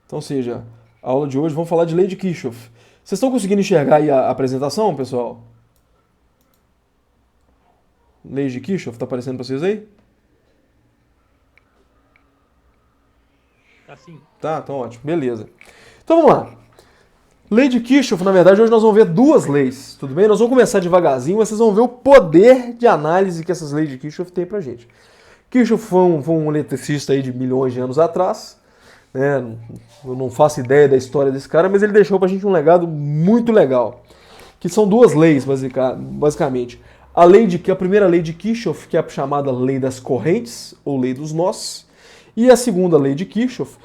Então, ou seja, a aula de hoje vamos falar de lei de Kirchhoff. Vocês estão conseguindo enxergar aí a apresentação, pessoal? Lei de Kirchhoff, tá aparecendo para vocês aí? Tá sim. Tá, então ótimo, beleza. Então vamos lá. Lei de Kirchhoff, na verdade, hoje nós vamos ver duas leis, tudo bem? Nós vamos começar devagarzinho, mas vocês vão ver o poder de análise que essas leis de Kirchhoff têm pra gente. Kirchhoff foi um eletricista aí de milhões de anos atrás, né? Eu não faço ideia da história desse cara, mas ele deixou pra gente um legado muito legal, que são duas leis, basicamente. A primeira lei de Kirchhoff, que é a chamada lei das correntes, ou lei dos nós, e a segunda lei de Kirchhoff,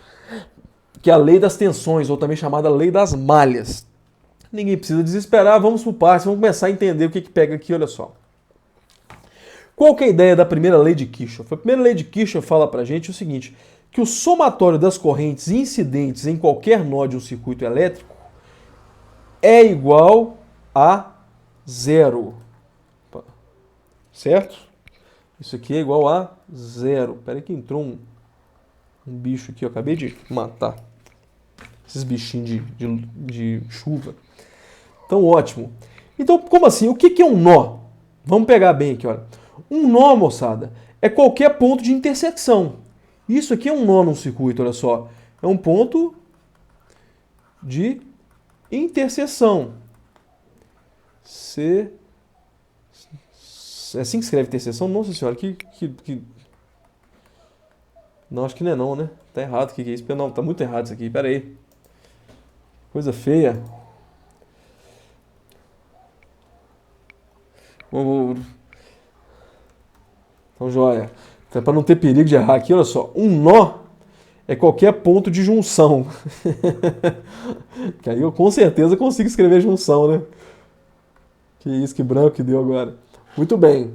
que é a lei das tensões, ou também chamada lei das malhas. Ninguém precisa desesperar, vamos por partes, vamos começar a entender o que pega aqui, olha só. Qual que é a ideia da primeira lei de Kirchhoff? A primeira lei de Kirchhoff fala pra gente o seguinte, que o somatório das correntes incidentes em qualquer nó de um circuito elétrico é igual a zero. Certo? Isso aqui é igual a zero. Espera aí que entrou um bicho aqui, eu acabei de matar. Esses bichinhos de chuva. Então, ótimo. Então, como assim? O que é um nó? Vamos pegar bem aqui, olha. Um nó, moçada, é qualquer ponto de intersecção. Isso aqui é um nó num circuito, olha só. É um ponto de interseção. É assim que escreve interseção? Nossa senhora, Não, acho que não é não, né? Tá errado, o que é isso? Não, tá muito errado isso aqui, pera aí. Coisa feia. Então, joia. Então, para não ter perigo de errar aqui, olha só. Um nó é qualquer ponto de junção. Que aí eu com certeza consigo escrever junção, né? Que isso, que branco que deu agora. Muito bem.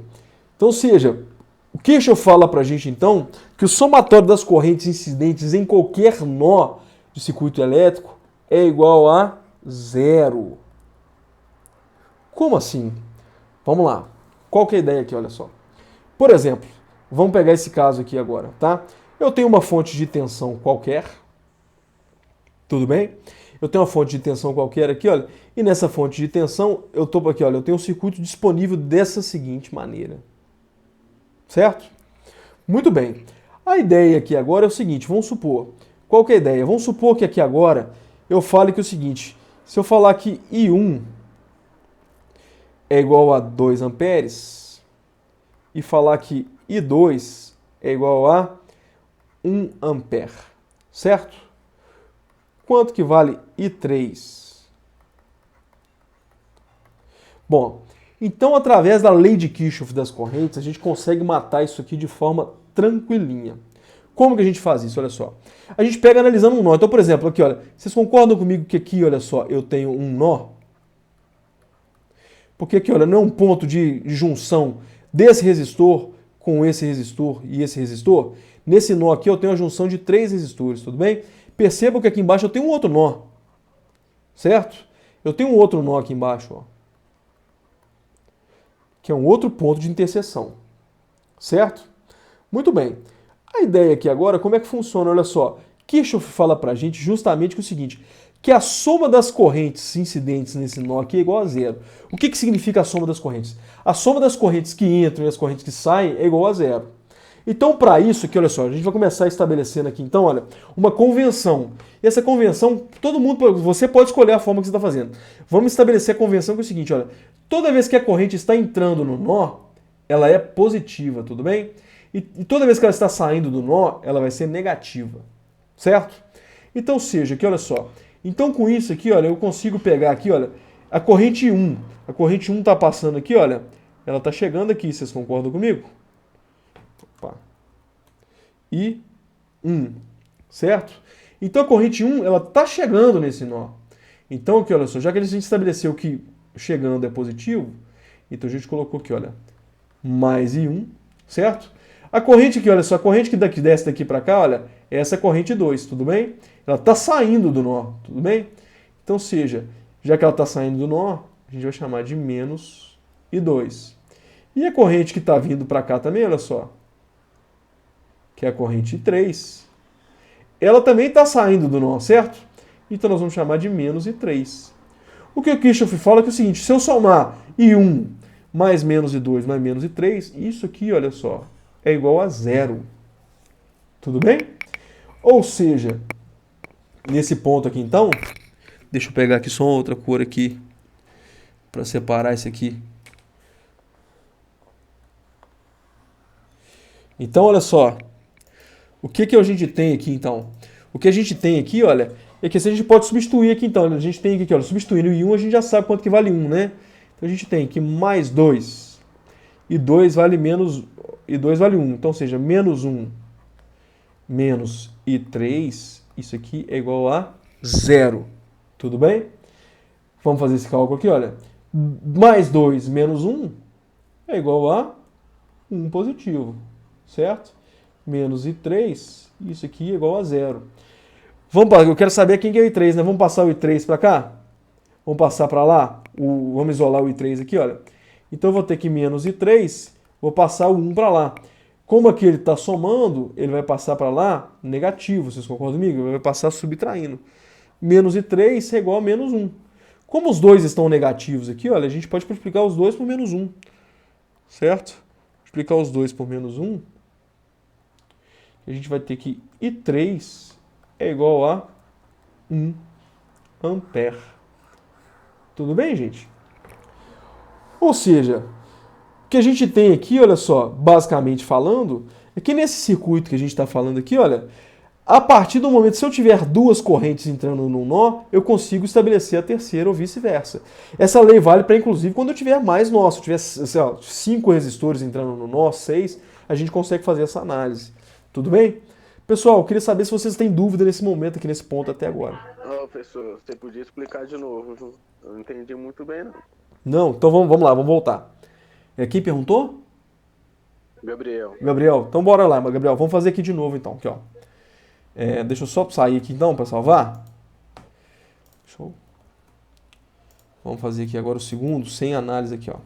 Então, ou seja, o Kirchhoff fala pra gente, então, que o somatório das correntes incidentes em qualquer nó de circuito elétrico é igual a zero. Como assim? Vamos lá. Qual que é a ideia aqui, olha só. Por exemplo, vamos pegar esse caso aqui agora, tá? Eu tenho uma fonte de tensão qualquer, tudo bem? Eu tenho uma fonte de tensão qualquer aqui, olha, e nessa fonte de tensão, eu tô aqui, olha, eu tenho um circuito disponível dessa seguinte maneira. Certo? Muito bem. A ideia aqui agora é o seguinte, vamos supor. Qual que é a ideia? Vamos supor que aqui agora eu fale que é o seguinte, se eu falar que I1 é igual a 2 amperes e falar que I2 é igual a 1 ampere, certo? Quanto que vale I3? Bom, então através da lei de Kirchhoff das correntes, a gente consegue matar isso aqui de forma tranquilinha. Como que a gente faz isso? Olha só. A gente pega analisando um nó. Então, por exemplo, aqui, olha, vocês concordam comigo que aqui, olha só, eu tenho um nó? Porque aqui, olha, não é um ponto de junção desse resistor com esse resistor e esse resistor? Nesse nó aqui eu tenho a junção de 3 resistores, tudo bem? Percebam que aqui embaixo eu tenho um outro nó, certo? Eu tenho um outro nó aqui embaixo, ó, que é um outro ponto de interseção, certo? Muito bem. A ideia aqui agora, como é que funciona? Olha só, Kirchhoff fala pra gente justamente que é o seguinte, que a soma das correntes incidentes nesse nó aqui é igual a zero. O que significa a soma das correntes? A soma das correntes que entram e as correntes que saem é igual a zero. Então, para isso aqui, olha só, a gente vai começar estabelecendo aqui, então, olha, uma convenção. E essa convenção, todo mundo, você pode escolher a forma que você está fazendo. Vamos estabelecer a convenção que é o seguinte, olha, toda vez que a corrente está entrando no nó, ela é positiva, tudo bem? E toda vez que ela está saindo do nó, ela vai ser negativa, certo? Então, seja, aqui, olha só, então com isso aqui, olha, eu consigo pegar aqui, olha, a corrente 1. A corrente 1 está passando aqui, olha, ela está chegando aqui, vocês concordam comigo? Opa. E 1, certo? Então a corrente 1, ela está chegando nesse nó. Então aqui, olha só, já que a gente estabeleceu que chegando é positivo, então a gente colocou aqui, olha, mais I1, certo? A corrente aqui, olha só, a corrente que desce daqui para cá, olha, é essa corrente 2, tudo bem? Ela está saindo do nó, tudo bem? Então, seja, já que ela está saindo do nó, a gente vai chamar de menos I2. E a corrente que está vindo para cá também, olha só, que é a corrente 3, ela também está saindo do nó, certo? Então nós vamos chamar de menos I3. O que o Kirchhoff fala é, que é o seguinte, se eu somar I1 mais menos I2 mais menos I3, isso aqui, olha só, é igual a zero. Tudo bem? Ou seja, nesse ponto aqui então, deixa eu pegar aqui só outra cor aqui para separar isso aqui. Então, olha só, o que a gente tem aqui então? O que a gente tem aqui, olha, é que a gente pode substituir aqui então. A gente tem aqui, olha, substituindo o I1, a gente já sabe quanto que vale 1, né? Então a gente tem aqui mais 2. E 2 vale menos, e 2 vale 1. Então, ou seja, menos 1 menos I3, isso aqui é igual a 0. Tudo bem? Vamos fazer esse cálculo aqui, olha. Mais 2 menos 1 é igual a 1 positivo, certo? Menos I3, isso aqui é igual a 0. Eu quero saber quem que é o I3, né? Vamos passar o I3 para cá? Vamos passar para lá? Vamos isolar o I3 aqui, olha. Então eu vou ter que menos I3, vou passar o 1 para lá. Como aqui ele está somando, ele vai passar para lá negativo, vocês concordam comigo? Ele vai passar subtraindo. Menos I3 é igual a menos 1. Como os dois estão negativos aqui, olha, a gente pode multiplicar os dois por menos 1. Certo? Multiplicar os dois por menos 1. A gente vai ter que I3 é igual a 1 ampere. Tudo bem, gente? Ou seja, o que a gente tem aqui, olha só, basicamente falando, é que nesse circuito que a gente está falando aqui, olha, a partir do momento, se eu tiver duas correntes entrando num nó, eu consigo estabelecer a terceira ou vice-versa. Essa lei vale para, inclusive, quando eu tiver mais nó. Se eu tiver, sei lá, 5 resistores entrando no nó, 6, a gente consegue fazer essa análise. Tudo bem? Pessoal, eu queria saber se vocês têm dúvida nesse momento aqui, nesse ponto até agora. Não, professor, você podia explicar de novo, viu? Eu não entendi muito bem, não. Não? Então vamos lá, vamos voltar. Quem perguntou? Gabriel. Gabriel. Então bora lá, Gabriel. Vamos fazer aqui de novo, então. Aqui, ó. Deixa eu só sair aqui, então, para salvar. Show. Vamos fazer aqui agora o segundo, sem análise aqui, ó.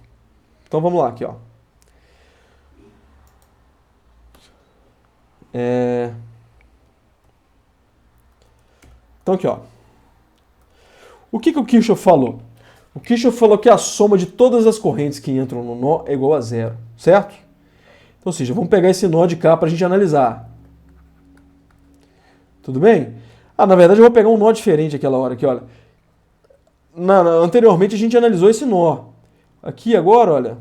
Então vamos lá, aqui, ó. Então aqui, ó. O que o Kirchhoff falou? O Kirchhoff falou que a soma de todas as correntes que entram no nó é igual a zero, certo? Então, ou seja, vamos pegar esse nó de cá para a gente analisar. Tudo bem? Na verdade eu vou pegar um nó diferente aquela hora aqui, olha. Anteriormente a gente analisou esse nó. Aqui agora, olha.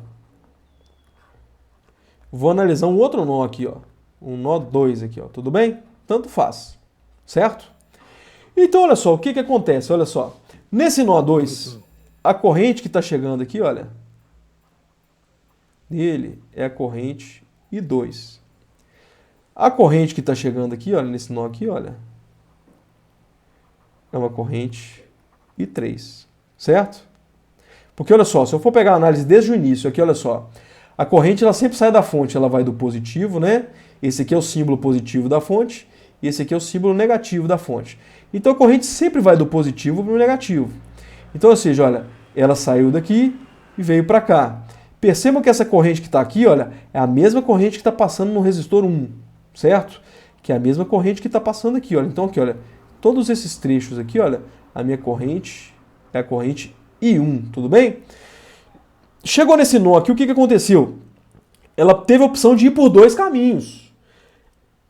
Vou analisar um outro nó aqui, ó. Um nó 2 aqui, ó. Tudo bem? Tanto faz. Certo? Então, olha só, o que acontece? Olha só. Nesse nó 2, a corrente que está chegando aqui, olha. Nele é a corrente I2. A corrente que está chegando aqui, olha, nesse nó aqui, olha. É uma corrente I3. Certo? Porque, olha só, se eu for pegar a análise desde o início, aqui, olha só. A corrente, ela sempre sai da fonte, ela vai do positivo, né? Esse aqui é o símbolo positivo da fonte. E esse aqui é o símbolo negativo da fonte. Então a corrente sempre vai do positivo para o negativo. Então, ou seja, olha, ela saiu daqui e veio para cá. Percebam que essa corrente que está aqui, olha, é a mesma corrente que está passando no resistor 1, certo? Que é a mesma corrente que está passando aqui, olha. Então aqui, olha, todos esses trechos aqui, olha, a minha corrente é a corrente I1, tudo bem? Chegou nesse nó aqui, o que aconteceu? Ela teve a opção de ir por dois caminhos.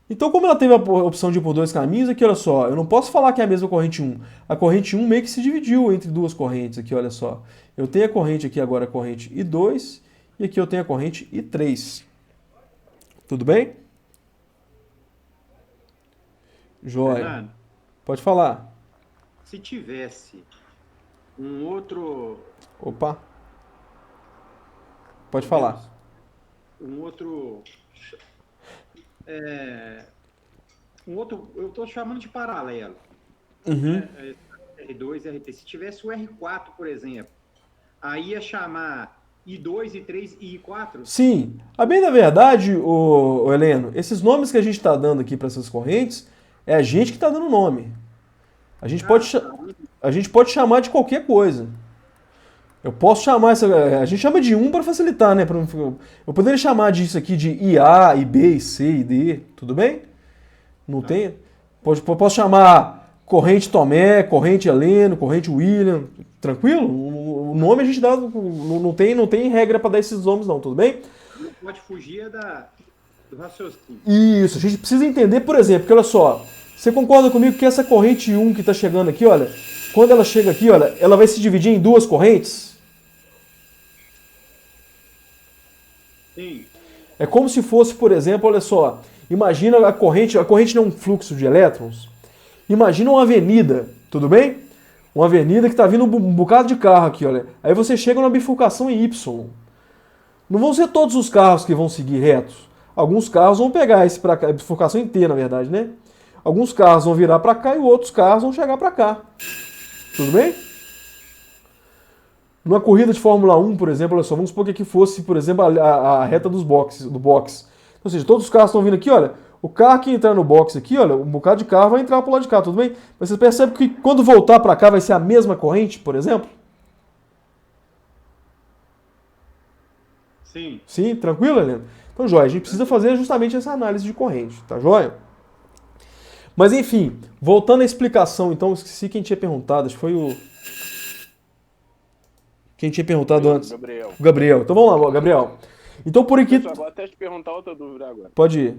Então, como ela teve a opção de ir por dois caminhos, aqui, olha só, eu não posso falar que é a mesma corrente 1. A corrente 1 meio que se dividiu entre duas correntes aqui, olha só. Eu tenho a corrente aqui agora, a corrente I2, e aqui eu tenho a corrente I3. Tudo bem? Joia. Fernando, Pode falar. se tivesse um outro... Opa. Pode falar. Um outro... eu estou chamando de paralelo. Uhum. R2 e RT. Se tivesse o R4, por exemplo, aí ia chamar I2, I3 e I4? Sim. A bem da verdade, o Heleno, esses nomes que a gente está dando aqui para essas correntes, é a gente que está dando nome. A gente pode chamar de qualquer coisa. Eu posso chamar a gente chama de 1 para facilitar, né? Eu poderia chamar disso aqui de IA, IB, IC, ID, tudo bem? Não tem? Posso chamar corrente Tomé, corrente Heleno, corrente William, tranquilo? O nome a gente dá, não tem regra para dar esses nomes não, tudo bem? Não pode fugir do raciocínio. Isso, a gente precisa entender, por exemplo, que olha só, você concorda comigo que essa corrente 1 que está chegando aqui, olha, quando ela chega aqui, olha, ela vai se dividir em duas correntes? Sim. É como se fosse, por exemplo, olha só, imagina a corrente não é um fluxo de elétrons, imagina uma avenida, tudo bem? Uma avenida que está vindo um bocado de carro aqui, olha, aí você chega numa bifurcação em Y. Não vão ser todos os carros que vão seguir retos. Alguns carros vão pegar esse para cá, a bifurcação inteira, na verdade, né? Alguns carros vão virar para cá e outros carros vão chegar para cá. Tudo bem? Numa corrida de Fórmula 1, por exemplo, olha só, vamos supor que aqui fosse, por exemplo, a reta do box. Ou seja, todos os carros estão vindo aqui, olha, o carro que entrar no box aqui, olha, um bocado de carro vai entrar pro lado de cá, tudo bem? Mas você percebe que quando voltar para cá vai ser a mesma corrente, por exemplo? Sim. Sim, tranquilo, Helena? Então, joia, a gente precisa fazer justamente essa análise de corrente, tá joia? Mas, enfim, voltando à explicação, então, esqueci quem tinha perguntado, acho que foi o... Quem tinha perguntado antes? Gabriel. O Gabriel. Então, vamos lá, Gabriel. Então, por aqui... Pessoal, vou até te perguntar outra dúvida agora. Pode ir.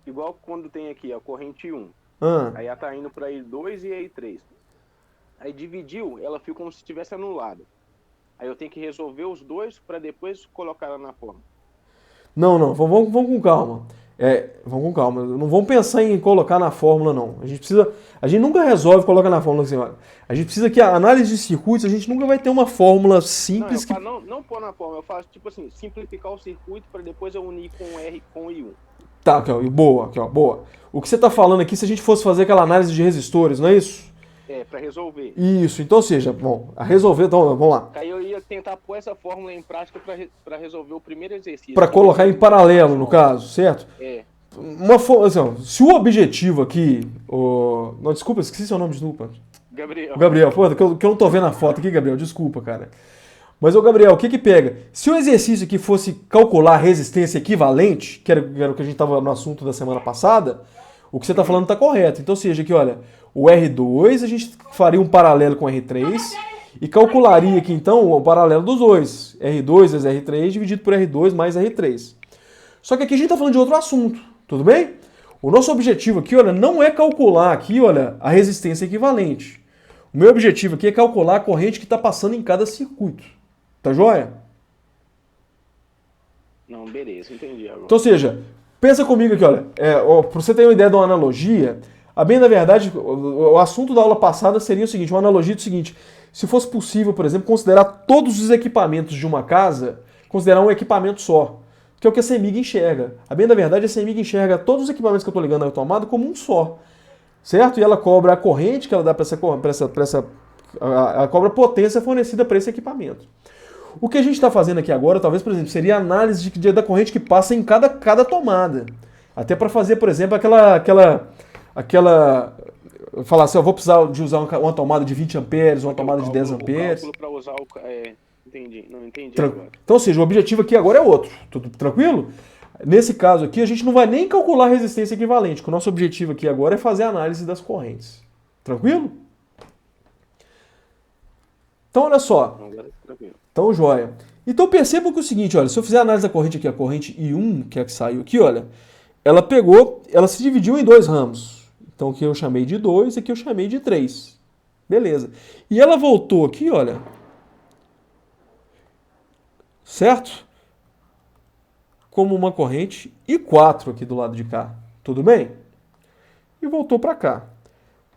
Igual quando tem aqui a corrente 1. Ah, Aí ela tá indo para I2 e I3. Aí dividiu, ela fica como se estivesse anulada. Aí eu tenho que resolver os dois para depois colocar ela na forma. não, vamos com calma. Vamos com calma. Não vamos pensar em colocar na fórmula, não. A gente nunca resolve colocar na fórmula, assim, olha. A gente precisa que a análise de circuitos, a gente nunca vai ter uma fórmula simples que... Não pôr na forma, eu faço tipo assim, simplificar o circuito para depois eu unir com o R com o I1. Tá, aqui, ó, boa, aqui, ó, boa. O que você está falando aqui, se a gente fosse fazer aquela análise de resistores, não é isso? Para resolver. Isso, então, ou seja, bom, a resolver, então, vamos lá. Aí eu ia tentar pôr essa fórmula em prática para resolver o primeiro exercício. Para colocar em paralelo, no caso, certo? Assim, se o objetivo aqui... Não, desculpa, esqueci seu nome, desculpa. Gabriel, pô, que eu não tô vendo a foto aqui, Gabriel, desculpa, cara. Mas, ô Gabriel, o que pega? Se o exercício aqui fosse calcular a resistência equivalente, que era o que a gente estava no assunto da semana passada, o que você está falando está correto. Então, seja que, olha, o R2, a gente faria um paralelo com o R3 e calcularia aqui, então, o paralelo dos dois. R2 vezes R3 dividido por R2 mais R3. Só que aqui a gente está falando de outro assunto, tudo bem? O nosso objetivo aqui, olha, não é calcular aqui, olha, a resistência equivalente. O meu objetivo aqui é calcular a corrente que está passando em cada circuito. Tá joia? Não, beleza, entendi agora. Então, ou seja, pensa comigo aqui, olha, para você ter uma ideia de uma analogia, a bem da verdade, o assunto da aula passada seria o seguinte, uma analogia do seguinte, se fosse possível, por exemplo, considerar todos os equipamentos de uma casa, considerar um equipamento só, que é o que a CEMIG enxerga. A bem da verdade, a CEMIG enxerga todos os equipamentos que eu estou ligando na tomada como um só, certo? E ela cobra a corrente que ela dá para ela cobra a potência fornecida para esse equipamento. O que a gente está fazendo aqui agora, talvez, por exemplo, seria a análise da corrente que passa em cada tomada. Até para fazer, por exemplo, aquela falar assim, eu vou precisar de usar uma tomada de 20 amperes, uma tomada de 10 amperes. Para usar entendi, não entendi agora. Então, ou seja, o objetivo aqui agora é outro. Tudo tranquilo? Nesse caso aqui, a gente não vai nem calcular a resistência equivalente, que o nosso objetivo aqui agora é fazer a análise das correntes. Tranquilo? Então, olha só. Então, joia. Então, percebam que é o seguinte, olha, se eu fizer a análise da corrente aqui, a corrente I1, que é a que saiu aqui, olha, ela se dividiu em dois ramos. Então, aqui eu chamei de 2 e aqui eu chamei de 3. Beleza. E ela voltou aqui, olha, certo? Como uma corrente I4 aqui do lado de cá. Tudo bem? E voltou para cá.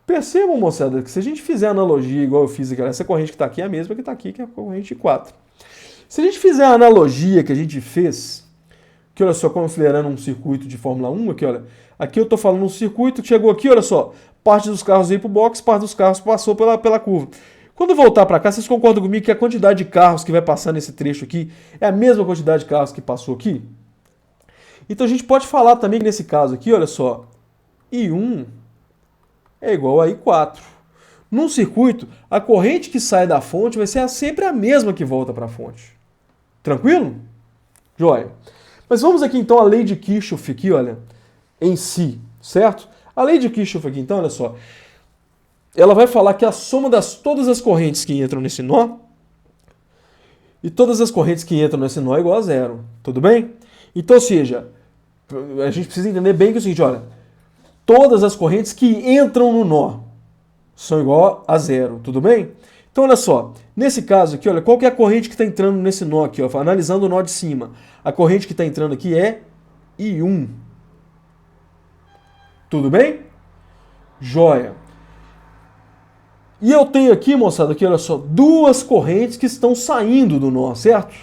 Percebam, moçada, que se a gente fizer a analogia igual eu fiz aqui, essa corrente que está aqui é a mesma que está aqui, que é a corrente I4. Se a gente fizer a analogia que a gente fez, que olha só, considerando um circuito de Fórmula 1, aqui, olha, aqui eu estou falando um circuito que chegou aqui, olha só, parte dos carros veio para o box, parte dos carros passou pela curva. Quando voltar para cá, vocês concordam comigo que a quantidade de carros que vai passar nesse trecho aqui é a mesma quantidade de carros que passou aqui? Então a gente pode falar também que nesse caso aqui, olha só, I1 é igual a I4. Num circuito, a corrente que sai da fonte vai ser sempre a mesma que volta para a fonte. Tranquilo? Joia. Mas vamos aqui então à lei de Kirchhoff aqui, olha, em si, certo? A lei de Kirchhoff aqui, então, olha só, ela vai falar que a soma das todas as correntes que entram nesse nó e todas as correntes que entram nesse nó é igual a zero, tudo bem? Então, ou seja, a gente precisa entender bem que é o seguinte, olha, todas as correntes que entram no nó são igual a zero, tudo bem? Então, olha só, nesse caso aqui, olha, qual que é a corrente que está entrando nesse nó aqui, ó, analisando o nó de cima. A corrente que está entrando aqui é I1. Tudo bem? Joia. E eu tenho aqui, moçada, aqui, olha só, duas correntes que estão saindo do nó, certo?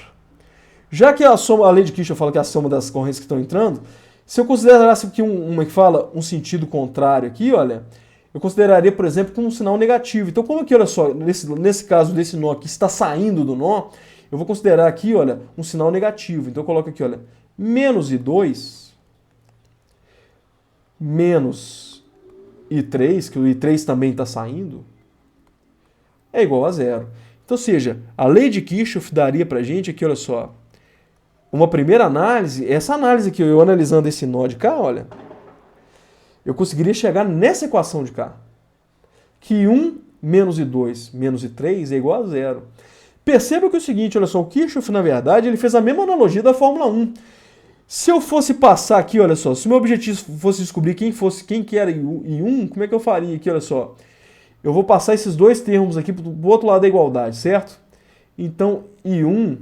Já que a lei de Kirchhoff fala que é a soma das correntes que estão entrando, se eu considerasse aqui um sentido contrário aqui, olha, eu consideraria, por exemplo, como um sinal negativo. Então, como aqui, olha só, nesse caso desse nó que está saindo do nó, eu vou considerar aqui, olha, um sinal negativo. Então, eu coloco aqui, olha, menos I2, menos I3, que o I3 também está saindo, é igual a zero. Então, ou seja, a lei de Kirchhoff daria pra gente aqui, olha só, uma primeira análise, essa análise aqui, eu analisando esse nó de cá, olha, eu conseguiria chegar nessa equação de cá, que 1 menos I2 menos I3 é igual a zero. Perceba que é o seguinte, olha só, o Kirchhoff, na verdade, ele fez a mesma analogia da Fórmula 1. Se eu fosse passar aqui, olha só, se o meu objetivo fosse descobrir quem que era I1, como é que eu faria aqui, olha só? Eu vou passar esses dois termos aqui para o outro lado da igualdade, certo? Então, I1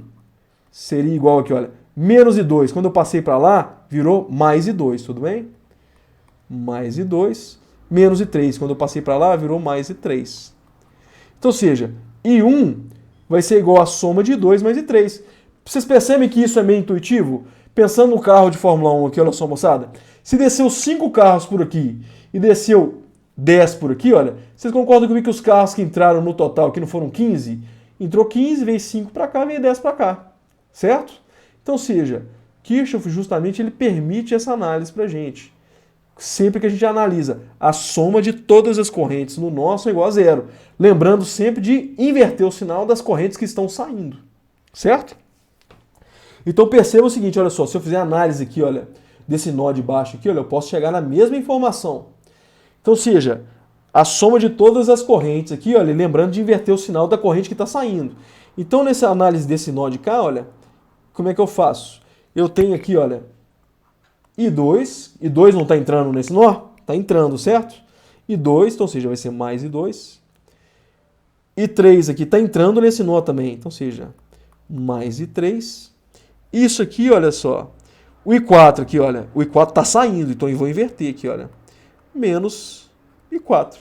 seria igual aqui, olha, menos I2. Quando eu passei para lá, virou mais I2, tudo bem? Mais I2, menos I3. Quando eu passei para lá, virou mais I3. Então, ou seja, I1 vai ser igual a soma de I2 mais I3. Vocês percebem que isso é meio intuitivo? Pensando no carro de Fórmula 1 aqui, olha só, moçada. Se desceu 5 carros por aqui e desceu 10 por aqui, olha, vocês concordam comigo que os carros que entraram no total aqui não foram 15? Entrou 15, veio 5 para cá, veio 10 para cá, certo? Então, ou seja, Kirchhoff justamente ele permite essa análise para a gente. Sempre que a gente analisa a soma de todas as correntes no nó é igual a zero. Lembrando sempre de inverter o sinal das correntes que estão saindo, certo? Então perceba o seguinte, olha só, se eu fizer análise aqui, olha, desse nó de baixo aqui, olha, eu posso chegar na mesma informação. Então, ou seja, a soma de todas as correntes aqui, olha, lembrando de inverter o sinal da corrente que está saindo. Então, nessa análise desse nó de cá, olha, como é que eu faço? Eu tenho aqui, olha, I2 não está entrando nesse nó? Está entrando, certo? I2, então, ou seja, vai ser mais I2. I3 aqui está entrando nesse nó também, então, ou seja, mais I3. Isso aqui, olha só, o I4 aqui, olha, o I4 está saindo, então eu vou inverter aqui, olha, menos I4.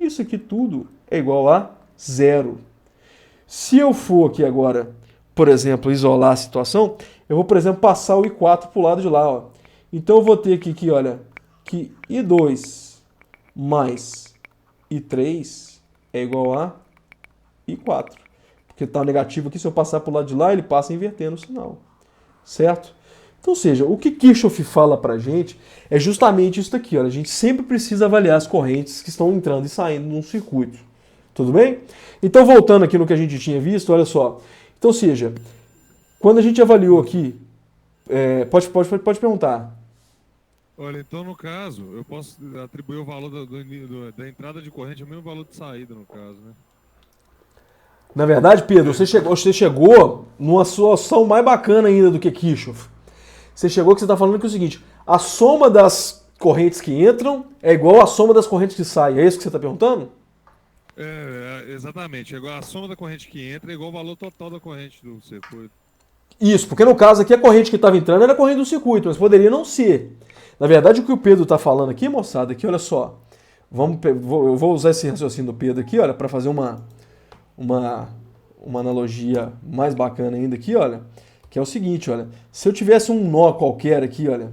Isso aqui tudo é igual a zero. Se eu for aqui agora, por exemplo, isolar a situação, eu vou, por exemplo, passar o I4 para o lado de lá, ó. Então eu vou ter aqui, olha, que I2 mais I3 é igual a I4. Porque está negativo aqui, se eu passar para o lado de lá, ele passa invertendo o sinal. Certo? Então, ou seja, o que Kirchhoff fala para a gente é justamente isso daqui. Olha, a gente sempre precisa avaliar as correntes que estão entrando e saindo num circuito. Tudo bem? Então, voltando aqui no que a gente tinha visto, olha só. Então, ou seja, quando a gente avaliou aqui, pode perguntar. Olha, então no caso, eu posso atribuir o valor da entrada de corrente ao mesmo valor de saída, no caso, né? Na verdade, Pedro, você chegou numa situação mais bacana ainda do que Kirchhoff. Você chegou que você está falando que é o seguinte, a soma das correntes que entram é igual à soma das correntes que saem. É isso que você está perguntando? Exatamente. É igual a soma da corrente que entra é igual ao valor total da corrente do circuito. Isso, porque no caso aqui a corrente que estava entrando era a corrente do circuito, mas poderia não ser. Na verdade, o que o Pedro está falando aqui, moçada, aqui, olha só. Eu vou usar esse raciocínio do Pedro aqui, olha, para fazer uma analogia mais bacana ainda aqui, olha, que é o seguinte, olha, se eu tivesse um nó qualquer aqui, olha,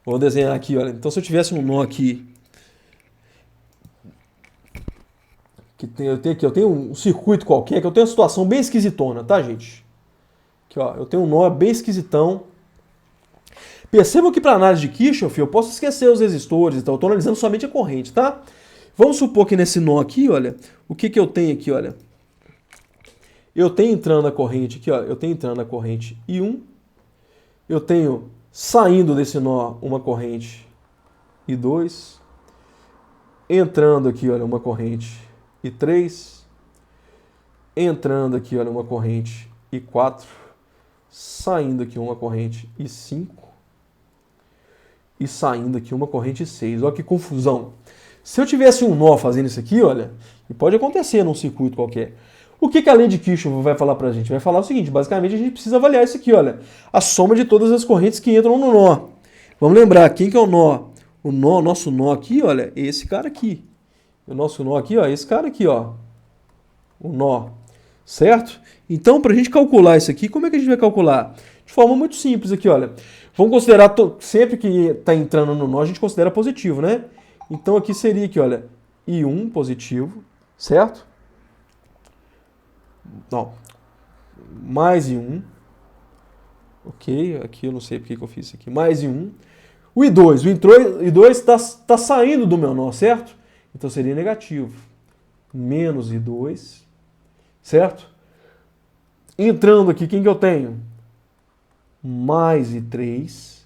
vou desenhar aqui, olha, então se eu tivesse um nó aqui, eu tenho um circuito qualquer, que eu tenho uma situação bem esquisitona, tá, gente? Aqui, ó, eu tenho um nó bem esquisitão. Percebam que para análise de Kirchhoff eu posso esquecer os resistores, então eu estou analisando somente a corrente, tá? Vamos supor que nesse nó aqui, olha, o que eu tenho aqui, olha? Eu tenho entrando a corrente aqui, ó, eu tenho entrando a corrente I1, eu tenho saindo desse nó uma corrente I2, entrando aqui, olha, uma corrente e 3, entrando aqui, olha, uma corrente e 4, saindo aqui uma corrente e 5 e saindo aqui uma corrente e 6. Olha que confusão. Se eu tivesse um nó fazendo isso aqui, olha, e pode acontecer num circuito qualquer, o que a lei de Kirchhoff vai falar pra gente? Vai falar o seguinte, basicamente a gente precisa avaliar isso aqui, olha, a soma de todas as correntes que entram no nó. Vamos lembrar, quem que é o nó? O nosso nó aqui, olha, é esse cara aqui. O nosso nó aqui, ó, é esse cara aqui, ó. O nó, certo? Então, para a gente calcular isso aqui, como é que a gente vai calcular? De forma muito simples aqui, olha. Vamos considerar, sempre que está entrando no nó, a gente considera positivo, né? Então aqui seria aqui, olha, I1 positivo, certo? Não. Mais I1. Ok, aqui eu não sei porque que eu fiz isso aqui. Mais I1. O I2 está saindo do meu nó, certo? Então seria negativo. Menos I2, certo? Entrando aqui, quem que eu tenho? Mais I3.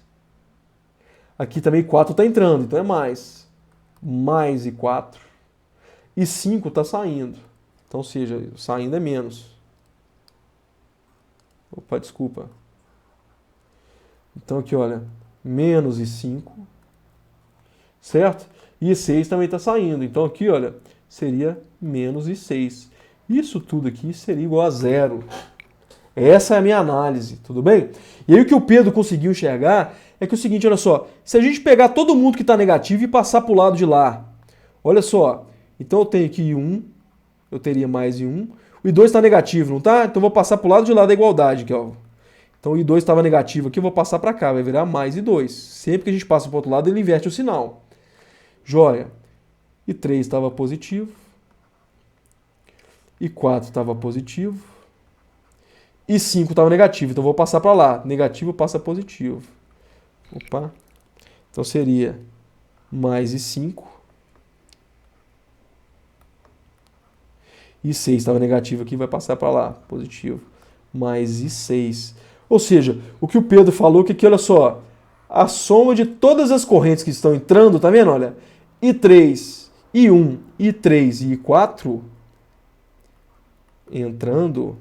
Aqui também 4 está entrando, então é mais. Mais I4. E 5 está saindo. Então, ou seja, saindo é menos. Opa, desculpa. Então aqui, olha, menos I5, certo? E I6 também está saindo. Então aqui, olha, seria menos I6. Isso tudo aqui seria igual a zero. Essa é a minha análise, tudo bem? E aí o que o Pedro conseguiu enxergar é que é o seguinte, olha só, se a gente pegar todo mundo que está negativo e passar para o lado de lá, olha só, então eu tenho aqui I1, eu teria mais I1, o I2 está negativo, não está? Então eu vou passar para o lado de lá da igualdade, aqui, ó. Então o I2 estava negativo aqui, eu vou passar para cá, vai virar mais I2. Sempre que a gente passa para o outro lado, ele inverte o sinal. Joia. I3 estava positivo. I4 estava positivo. I5 estava negativo, então eu vou passar para lá. Negativo passa positivo. Opa. Então seria mais I5. I6 estava negativo aqui, vai passar para lá. Positivo. Mais I6. Ou seja, o que o Pedro falou que aqui, olha só, a soma de todas as correntes que estão entrando, tá vendo? Olha, I3, I1, I3 e I4 entrando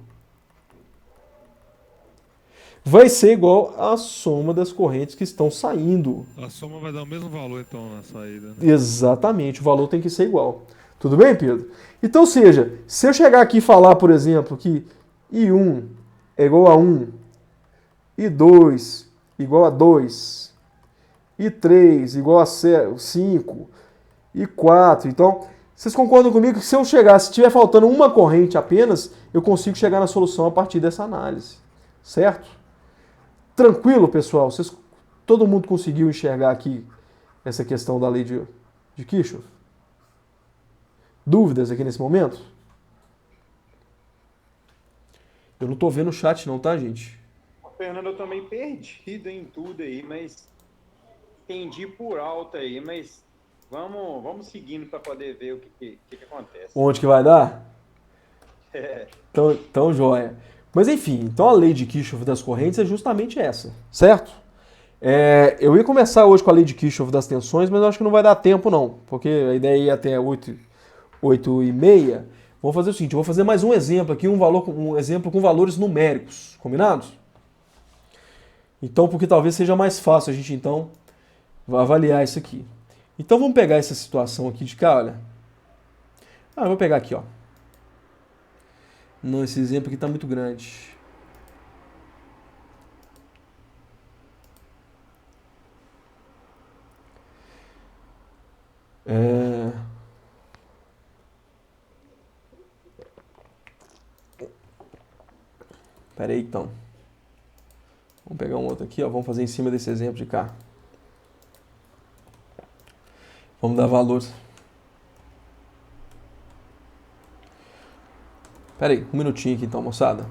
vai ser igual à soma das correntes que estão saindo. A soma vai dar o mesmo valor, então, na saída. Né? Exatamente, o valor tem que ser igual. Tudo bem, Pedro? Então, ou seja, se eu chegar aqui e falar, por exemplo, que I1 é igual a 1, I2 igual a 2, I3 igual a 5, I4. Então, vocês concordam comigo que se eu chegar, se tiver faltando uma corrente apenas, eu consigo chegar na solução a partir dessa análise. Certo? Tranquilo, pessoal? Todo mundo conseguiu enxergar aqui essa questão da lei de Kirchhoff? Dúvidas aqui nesse momento? Eu não estou vendo o chat não, tá, gente? Fernando, eu tô meio perdido em tudo aí, mas entendi por alto aí, mas vamos seguindo para poder ver o que acontece. Onde que vai dar? É. Então, joia. Mas enfim, então a lei de Kirchhoff das correntes é justamente essa, certo? Eu ia começar hoje com a lei de Kirchhoff das tensões, mas eu acho que não vai dar tempo não, porque a ideia é ir até 8h30. Vamos fazer o seguinte, eu vou fazer mais um exemplo aqui, um exemplo com valores numéricos, combinados? Então, porque talvez seja mais fácil a gente, então, avaliar isso aqui. Então, vamos pegar essa situação aqui de cá, olha. Eu vou pegar aqui, ó. Não, esse exemplo aqui está muito grande. Espera aí, então. Vamos pegar um outro aqui, ó. Vamos fazer em cima desse exemplo de cá. Vamos dar valor. Espera aí, um minutinho aqui então, moçada.